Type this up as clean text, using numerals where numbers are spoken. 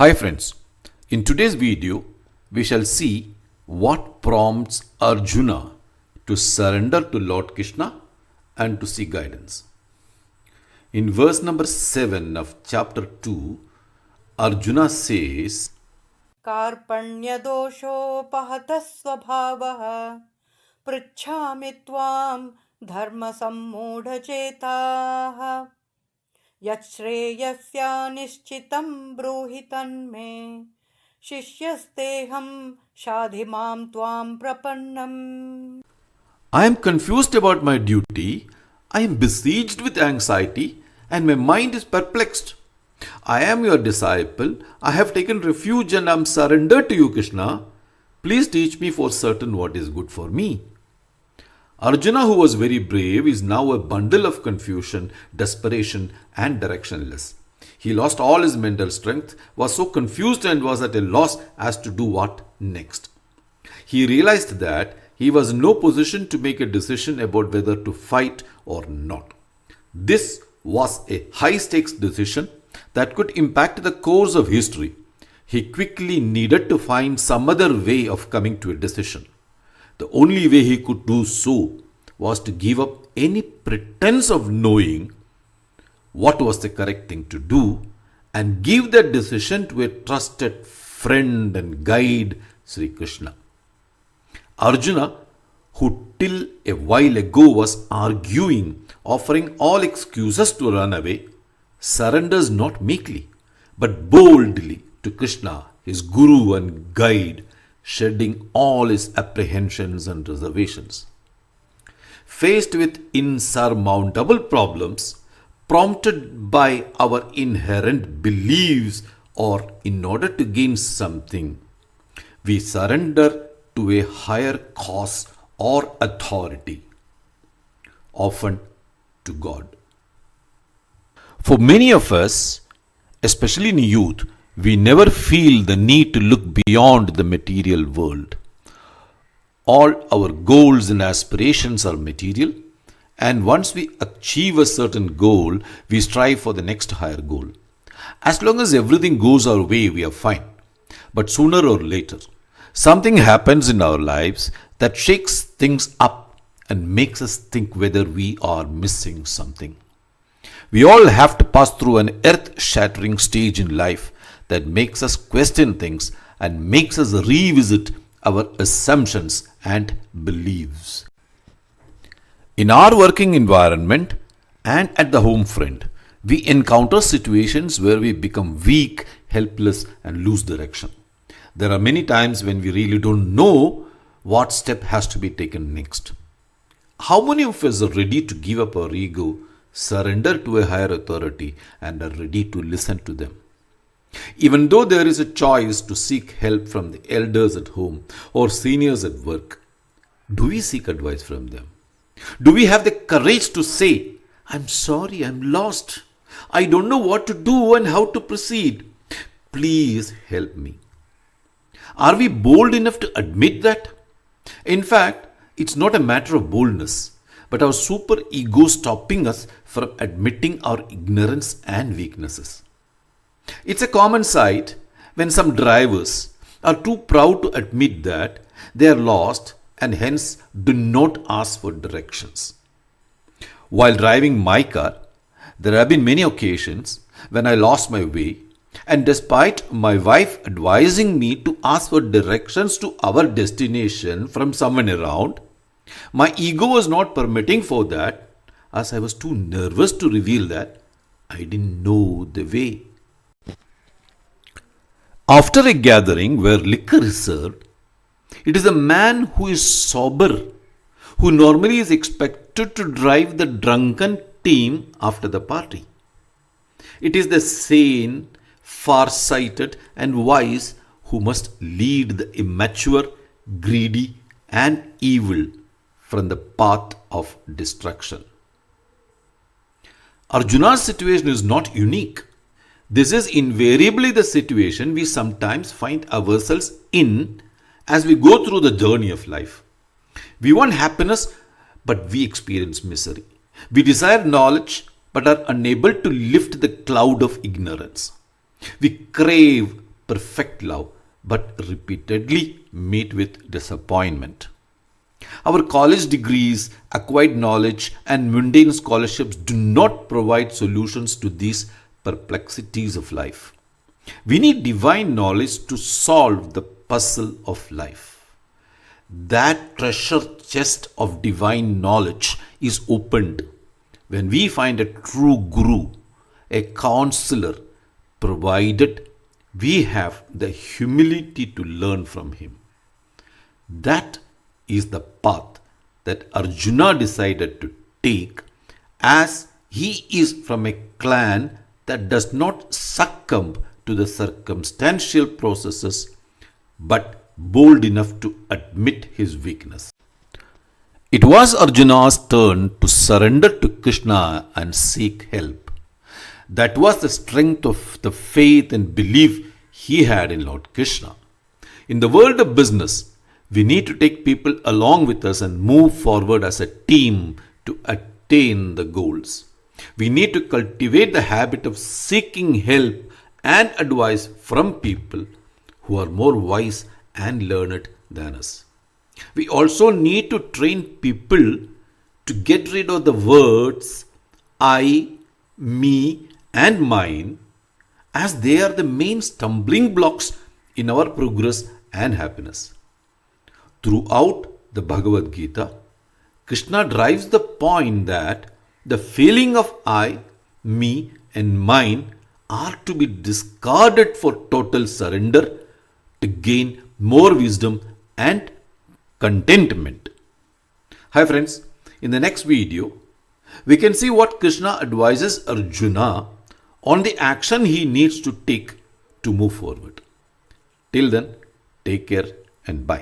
Hi friends, in today's video we shall see what prompts Arjuna to surrender to Lord Krishna and to seek guidance. In verse number 7 of chapter 2, Arjuna says, कार्पण्यदोषोपहतः स्वभावः पृच्छामि त्वां धर्मसम्मूढचेताः यच्छ्रेयस्यानिश्चितं ब्रूहि तन्मे शिष्यस्तेऽहं शाधि मां त्वां प्रपन्नम्. I am confused about my duty, I am besieged with anxiety, and my mind is perplexed. I am your disciple, I have taken refuge and am surrendered to you, Krishna. Please teach me for certain what is good for me. Arjuna, who was very brave, is now a bundle of confusion, desperation, and directionless. He lost all his mental strength, was so confused, and was at a loss as to do what next. He realized that he was in no position to make a decision about whether to fight or not. This was a high stakes decision that could impact the course of history. He quickly needed to find some other way of coming to a decision. The only way he could do so was to give up any pretense of knowing what was the correct thing to do and give that decision to a trusted friend and guide, Sri Krishna. Arjuna, who till a while ago was arguing, offering all excuses to run away, surrenders not meekly, but boldly to Krishna, his guru and guide, shedding all his apprehensions and reservations. Faced with insurmountable problems prompted by our inherent beliefs or in order to gain something, we surrender to a higher cause or authority, often to God. For many of us, especially in youth, we never feel the need to look beyond the material world. All our goals and aspirations are material, and once we achieve a certain goal, we strive for the next higher goal. As long as everything goes our way, we are fine. But sooner or later, something happens in our lives that shakes things up and makes us think whether we are missing something. We all have to pass through an earth-shattering stage in life that makes us question things and makes us revisit our assumptions and beliefs. In our working environment and at the home front, we encounter situations where we become weak, helpless, and lose direction. There are many times when we really don't know what step has to be taken next. How many of us are ready to give up our ego, surrender to a higher authority, and are ready to listen to them? Even though there is a choice to seek help from the elders at home or seniors at work, do we seek advice from them? Do we have the courage to say, "I'm sorry, I'm lost. I don't know what to do and how to proceed. Please help me"? Are we bold enough to admit that? In fact, it's not a matter of boldness, but our super ego stopping us from admitting our ignorance and weaknesses. It's a common sight when some drivers are too proud to admit that they are lost and hence do not ask for directions. While driving my car, there have been many occasions when I lost my way, and despite my wife advising me to ask for directions to our destination from someone around, my ego was not permitting for that, as I was too nervous to reveal that I didn't know the way. After a gathering where liquor is served, it is a man who is sober who normally is expected to drive the drunken team after the party. It is the sane, far-sighted, and wise who must lead the immature, greedy, and evil from the path of destruction. Arjuna's situation is not unique. This is invariably the situation we sometimes find ourselves in as we go through the journey of life. We want happiness, but we experience misery. We desire knowledge, but are unable to lift the cloud of ignorance. We crave perfect love but repeatedly meet with disappointment. Our college degrees, acquired knowledge, and mundane scholarships do not provide solutions to these perplexities of life. We need divine knowledge to solve the puzzle of life. That treasure chest of divine knowledge is opened when we find a true guru, a counselor, provided we have the humility to learn from him. That is the path that Arjuna decided to take, as he is from a clan that does not succumb to the circumstantial processes but bold enough to admit his weakness. It was Arjuna's turn to surrender to Krishna and seek help. That was the strength of the faith and belief he had in Lord Krishna. In the world of business, we need to take people along with us and move forward as a team to attain the goals. We need to cultivate the habit of seeking help and advice from people who are more wise and learned than us. We also need to train people to get rid of the words I, me, and mine, as they are the main stumbling blocks in our progress and happiness. Throughout the Bhagavad Gita, Krishna drives the point that the feeling of I, me, and mine are to be discarded for total surrender to gain more wisdom and contentment. Hi friends, in the next video, we can see what Krishna advises Arjuna on the action he needs to take to move forward. Till then, take care and bye.